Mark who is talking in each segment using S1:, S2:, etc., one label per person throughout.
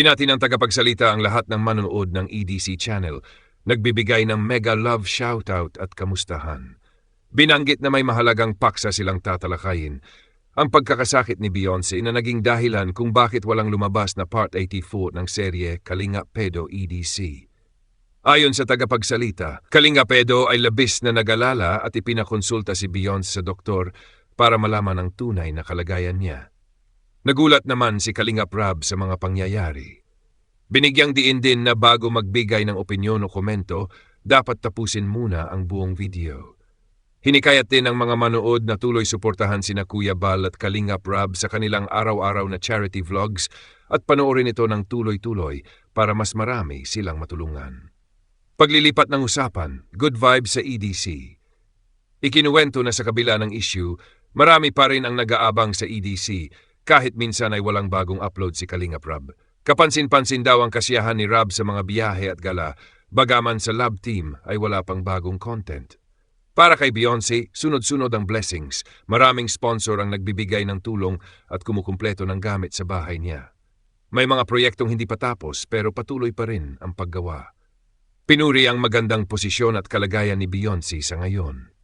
S1: Natin ang tagapagsalita ang lahat ng manonood ng EDC channel. Nagbibigay ng mega love shoutout at kamustahan. Binanggit na may mahalagang paksa silang tatalakayin. Ang pagkakasakit ni Beyonce na naging dahilan kung bakit walang lumabas na Part 84 ng serye Kalinga Pedo EDC. Ayon sa tagapagsalita, Kalinga Pedo ay labis na nag-alala at ipinakonsulta si Beyonce sa doktor para malaman ang tunay na kalagayan niya. Nagulat naman si Kalinga Prab sa mga pangyayari. Binigyang diin din na bago magbigay ng opinyon o komento, dapat tapusin muna ang buong video. Hinikayat din ang mga manood na tuloy suportahan sina Kuya Bal at Kalinga Prab sa kanilang araw-araw na charity vlogs at panoorin ito ng tuloy-tuloy para mas marami silang matulungan. Paglilipat ng usapan, good vibes sa EDC. Ikinuwento na sa kabila ng issue, marami pa rin ang nag-aabang sa EDC kahit minsan ay walang bagong upload si Kalinga Prab. Kapansin-pansin daw ang kasiyahan ni Rab sa mga biyahe at gala, bagaman sa lab team ay wala pang bagong content. Para kay Beyonce, sunod-sunod ang blessings. Maraming sponsor ang nagbibigay ng tulong at kumukumpleto ng gamit sa bahay niya. May mga proyektong hindi pa tapos pero patuloy pa rin ang paggawa. Pinuri ang magandang posisyon at kalagayan ni Beyonce sa ngayon.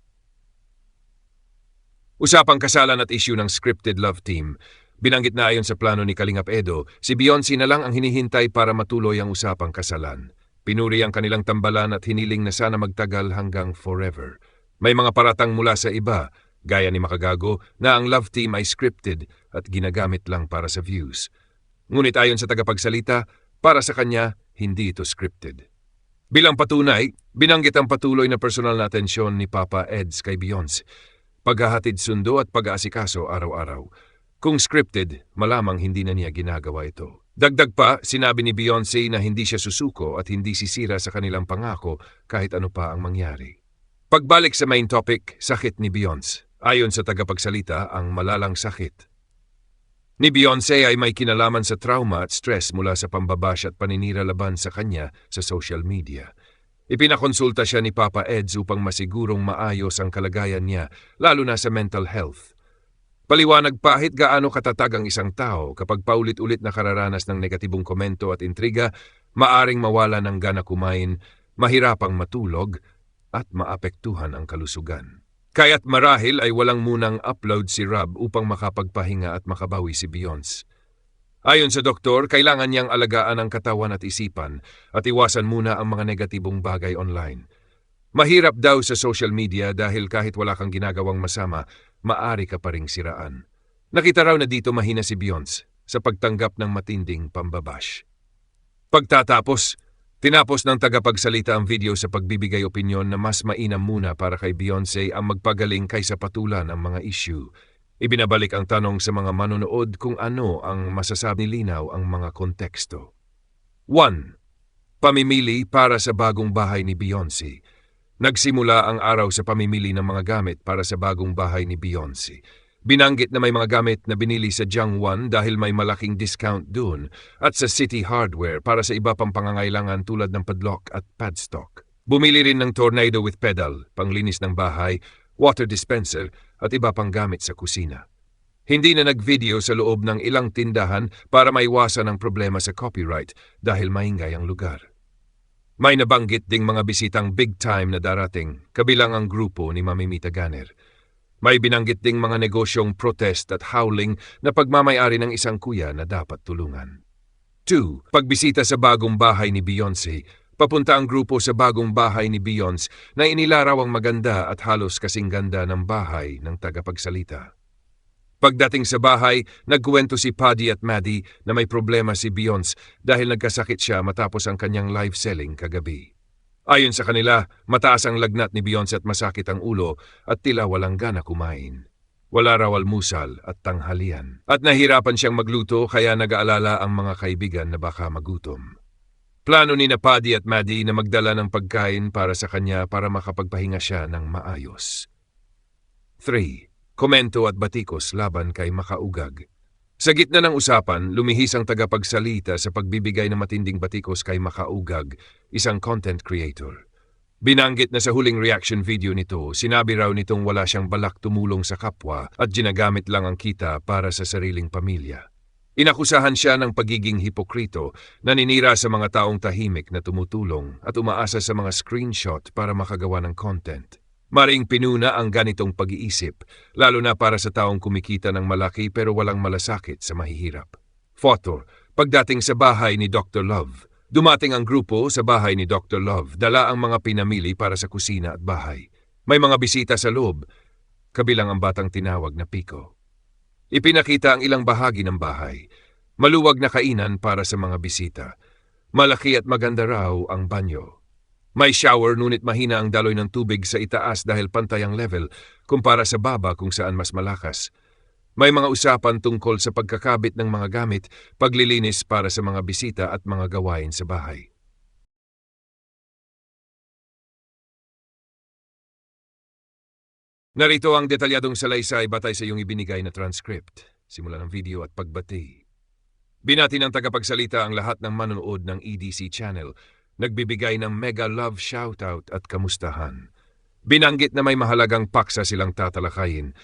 S1: Usapang kasalan at issue ng scripted love team. Binanggit na ayon sa plano ni Kalingap Edo, si Beyonce na lang ang hinihintay para matuloy ang usapang kasalan. Pinuri ang kanilang tambalan at hiniling na sana magtagal hanggang forever. May mga paratang mula sa iba, gaya ni Makagago, na ang love team ay scripted at ginagamit lang para sa views. Ngunit ayon sa tagapagsalita, para sa kanya, hindi ito scripted. Bilang patunay, binanggit ang patuloy na personal na atensyon ni Papa Eds kay Beyonce, paghahatid sundo at pag-aasikaso araw-araw. Kung scripted, malamang hindi na niya ginagawa ito. Dagdag pa, sinabi ni Beyonce na hindi siya susuko at hindi sisira sa kanilang pangako kahit ano pa ang mangyari. Pagbalik sa main topic, sakit ni Beyonce. Ayon sa tagapagsalita, ang malalang sakit ni Beyonce ay may kinalaman sa trauma at stress mula sa pambabash at paninira laban sa kanya sa social media. Ipinakonsulta siya ni Papa Eds upang masigurong maayos ang kalagayan niya, lalo na sa mental health. Paliwanag pahit gaano katatag ang isang tao kapag paulit-ulit nakararanas ng negatibong komento at intriga, maaring mawala ng gana kumain, mahirapang matulog, at maapektuhan ang kalusugan. Kaya't marahil ay walang munang upload si Rab upang makapagpahinga at makabawi si Beyonce. Ayon sa doktor, kailangan niyang alagaan ang katawan at isipan at iwasan muna ang mga negatibong bagay online. Mahirap daw sa social media dahil kahit wala kang ginagawang masama, maari ka pa ring siraan. Nakita raw na dito mahina si Beyonce sa pagtanggap ng matinding pambabash. Pagtatapos, tinapos ng tagapagsalita ang video sa pagbibigay opinyon na mas mainam muna para kay Beyonce ang magpagaling kaysa patulan ang mga issue. Ibinabalik ang tanong sa mga manonood kung ano ang masasabi nilinaw ang mga konteksto. 1. Pamimili para sa bagong bahay ni Beyonce. Nagsimula ang araw sa pamimili ng mga gamit para sa bagong bahay ni Beyonce. Binanggit na may mga gamit na binili sa Jangwon dahil may malaking discount doon at sa City Hardware para sa iba pang pangangailangan tulad ng padlock at padstock. Bumili rin ng tornado with pedal, panglinis ng bahay, water dispenser at iba pang gamit sa kusina. Hindi na nag-video sa loob ng ilang tindahan para maiwasan ang problema sa copyright dahil maingay ang lugar. May nabanggit ding mga bisitang big time na darating, kabilang ang grupo ni Mamimita Ganer. May binanggit ding mga negosyong protest at howling na pagmamayari ng isang kuya na dapat tulungan. 2. Pagbisita sa bagong bahay ni Beyonce. Papunta ang grupo sa bagong bahay ni Beyonce na inilaraw ang maganda at halos kasing ganda ng bahay ng tagapagsalita. Pagdating sa bahay, nagkuwento si Paddy at Maddie na may problema si Beyonce dahil nagkasakit siya matapos ang kanyang live selling kagabi. Ayon sa kanila, mataas ang lagnat ni Beyonce at masakit ang ulo at tila walang gana kumain. Wala raw almusal at tanghalian. At nahirapan siyang magluto kaya nag-aalala ang mga kaibigan na baka magutom. Plano ni na Paddy at Maddie na magdala ng pagkain para sa kanya para makapagpahinga siya ng maayos. 3. Komento at batikos laban kay Makaugag. Sa gitna ng usapan, lumihis ang tagapagsalita sa pagbibigay ng matinding batikos kay Makaugag, isang content creator. Binanggit na sa huling reaction video nito, sinabi raw nitong wala siyang balak tumulong sa kapwa at ginagamit lang ang kita para sa sariling pamilya. Inakusahan siya ng pagiging hipokrito, naninira sa mga taong tahimik na tumutulong at umaasa sa mga screenshot para makagawa ng content. Maring pinuna ang ganitong pag-iisip, lalo na para sa taong kumikita ng malaki pero walang malasakit sa mahihirap. Photo, pagdating sa bahay ni Dr. Love. Dumating ang grupo sa bahay ni Dr. Love, dala ang mga pinamili para sa kusina at bahay. May mga bisita sa loob, kabilang ang batang tinawag na Pico. Ipinakita ang ilang bahagi ng bahay. Maluwag na kainan para sa mga bisita. Malaki at maganda raw ang banyo. May shower ngunit mahina ang daloy ng tubig sa itaas dahil pantay ang level kumpara sa baba kung saan mas malakas. May mga usapan tungkol sa pagkakabit ng mga gamit, paglilinis para sa mga bisita at mga gawain sa bahay. Narito ang detalyadong salaysay batay sa iyong ibinigay na transcript, simula ng video at pagbati. Binati ng tagapagsalita ang lahat ng manonood ng EDC channel, nagbibigay ng mega love shoutout at kamustahan. Binanggit na may mahalagang paksa silang tatalakayin,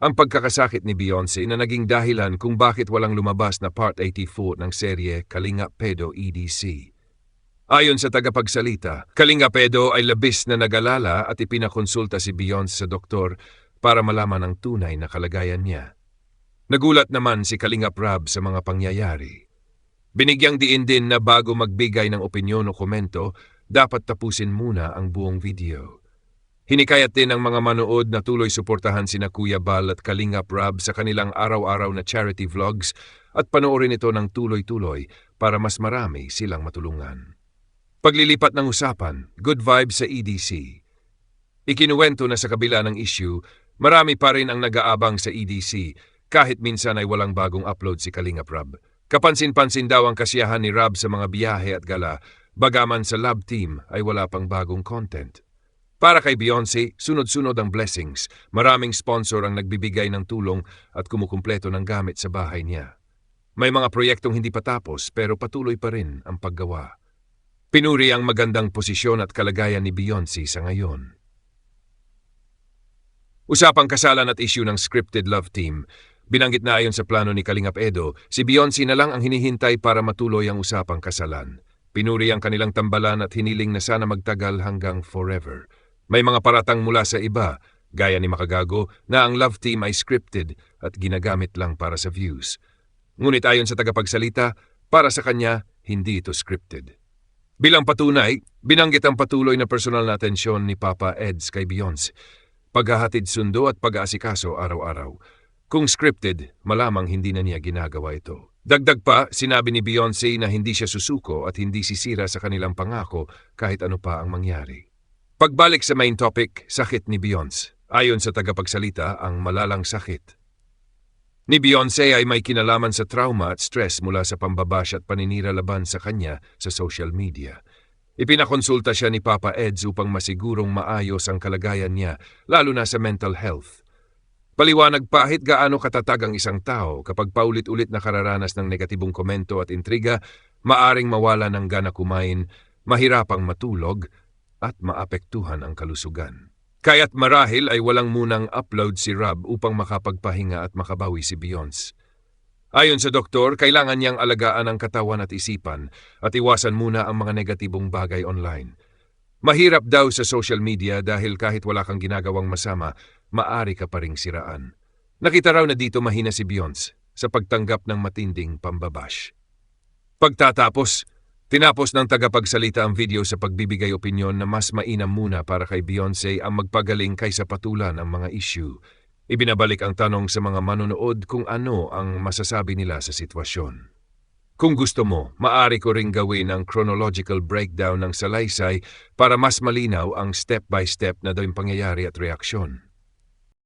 S1: ang pagkakasakit ni Beyonce na naging dahilan kung bakit walang lumabas na Part 84 ng serye Kalingap Edo EDC. Ayon sa tagapagsalita, Kalingap Edo ay labis na nag-alala at ipinakonsulta si Beyonce sa doktor para malaman ang tunay na kalagayan niya. Nagulat naman si Kalingap Rab sa mga pangyayari. Binigyang diin din na bago magbigay ng opinyon o komento, dapat tapusin muna ang buong video. Hinikayat din ng mga manood na tuloy suportahan sina Kuya Bal at Kalingap Rab sa kanilang araw-araw na charity vlogs at panoorin ito ng tuloy-tuloy para mas marami silang matulungan. Paglilipat ng usapan, good vibes sa EDC. Ikinuwento na sa kabila ng issue, marami pa rin ang nag-aabang sa EDC kahit minsan ay walang bagong upload si Kalingap Rab. Kapansin-pansin daw ang kasiyahan ni Rab sa mga biyahe at gala, bagaman sa love team ay wala pang bagong content. Para kay Beyonce, sunod-sunod ang blessings. Maraming sponsor ang nagbibigay ng tulong at kumukumpleto ng gamit sa bahay niya. May mga proyektong hindi pa tapos pero patuloy pa rin ang paggawa. Pinuri ang magandang posisyon at kalagayan ni Beyonce sa ngayon. Usapang kasalan at issue ng scripted love team. Binanggit na ayon sa plano ni Kalingap Edo, si Beyonce na lang ang hinihintay para matuloy ang usapang kasalan. Pinuri ang kanilang tambalan at hiniling na sana magtagal hanggang forever. May mga paratang mula sa iba, gaya ni Makagago, na ang love team ay scripted at ginagamit lang para sa views. Ngunit ayon sa tagapagsalita, para sa kanya, hindi ito scripted. Bilang patunay, binanggit ang patuloy na personal na atensyon ni Papa Eds kay Beyonce, paghahatid sundo at pag-aasikaso araw-araw. Kung scripted, malamang hindi na niya ginagawa ito. Dagdag pa, sinabi ni Beyonce na hindi siya susuko at hindi sisira sa kanilang pangako kahit ano pa ang mangyari. Pagbalik sa main topic, sakit ni Beyonce. Ayon sa tagapagsalita, ang malalang sakit ni Beyonce ay may kinalaman sa trauma at stress mula sa pambabash at paninira laban sa kanya sa social media. Ipinakonsulta siya ni Papa Eds upang masigurong maayos ang kalagayan niya, lalo na sa mental health. Paliwanag kahit gaano katatag ang isang tao kapag paulit-ulit nakararanas ng negatibong komento at intriga, maaring mawala ng gana kumain, mahirapang matulog, at maapektuhan ang kalusugan. Kaya't marahil ay walang munang upload si Rab upang makapagpahinga at makabawi si Beyonce. Ayon sa doktor, kailangan niyang alagaan ang katawan at isipan at iwasan muna ang mga negatibong bagay online. Mahirap daw sa social media dahil kahit wala kang ginagawang masama, maari ka pa ring siraan. Nakita raw na dito mahina si Beyonce sa pagtanggap ng matinding pambabash. Pagtatapos, tinapos ng tagapagsalita ang video sa pagbibigay opinyon na mas mainam muna para kay Beyonce ang magpagaling kaysa patulan ang mga issue. Ibinabalik ang tanong sa mga manonood kung ano ang masasabi nila sa sitwasyon. Kung gusto mo, maaari ko ring gawin ang chronological breakdown ng salaysay para mas malinaw ang step-by-step na doing pangyayari at reaksyon.